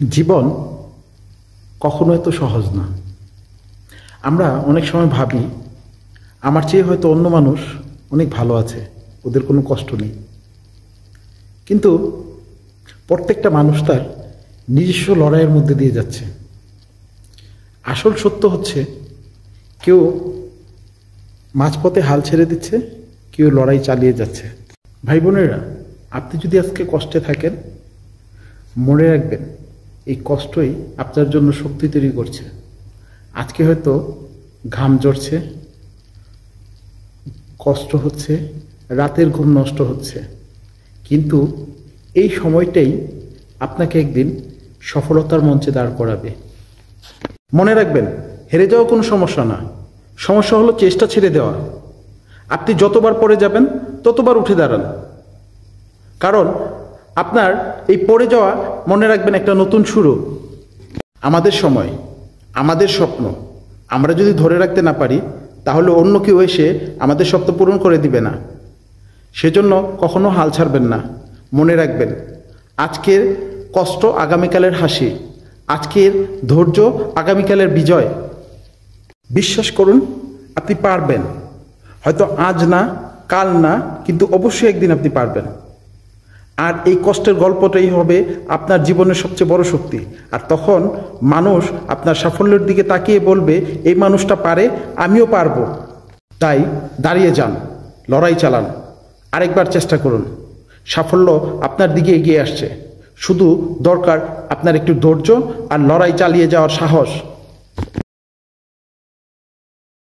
জীবন কখনো এত সহজ না। আমরা অনেক সময় ভাবি আমার চেয়ে হয়তো অন্য মানুষ অনেক ভালো আছে, ওদের কোনো কষ্ট নেই। কিন্তু প্রত্যেকটা মানুষ তার নিজস্ব লড়াইয়ের মধ্যে দিয়ে যাচ্ছে। আসল সত্য হচ্ছে কেউ মাঝপথে হাল ছেড়ে দিচ্ছে, কেউ লড়াই চালিয়ে যাচ্ছে। ভাই বোনেরা, আপনি যদি আজকে কষ্টে থাকেন, মনে রাখবেন এই কষ্টই আপনার জন্য শক্তি তৈরি করছে। আজকে হয়তো ঘাম ঝরছে, কষ্ট হচ্ছে, রাতের ঘুম নষ্ট হচ্ছে, কিন্তু এই সময়টাই আপনাকে একদিন সফলতার মঞ্চে দাঁড় করাবে। মনে রাখবেন, হেরে যাওয়া কোনো সমস্যা না, সমস্যা হলো চেষ্টা ছেড়ে দেওয়া। আপনি যতবার পড়ে যাবেন ততবার উঠে দাঁড়ান, কারণ আপনার এই পড়ে যাওয়া, মনে রাখবেন, একটা নতুন শুরু। আমাদের সময়, আমাদের স্বপ্ন আমরা যদি ধরে রাখতে না পারি, তাহলে অন্য কেউ এসে আমাদের স্বপ্ন পূরণ করে দিবে না। সেজন্য কখনো হাল ছাড়বেন না। মনে রাখবেন, আজকের কষ্ট আগামীকালের হাসি, আজকের ধৈর্য আগামীকালের বিজয়। বিশ্বাস করুন, আপনি পারবেন। হয়তো আজ না, কাল না, কিন্তু অবশ্যই একদিন আপনি পারবেন। আর এই কষ্টের গল্পটাই হবে আপনার জীবনের সবচেয়ে বড় শক্তি। আর তখন মানুষ আপনার সাফল্যের দিকে তাকিয়ে বলবে, এই মানুষটা পারে, আমিও পারবো। তাই দাঁড়িয়ে যান, লড়াই চালান, আরেকবার চেষ্টা করুন। সাফল্য আপনার দিকে এগিয়ে আসছে, শুধু দরকার আপনার একটু ধৈর্য আর লড়াই চালিয়ে যাওয়ার সাহস।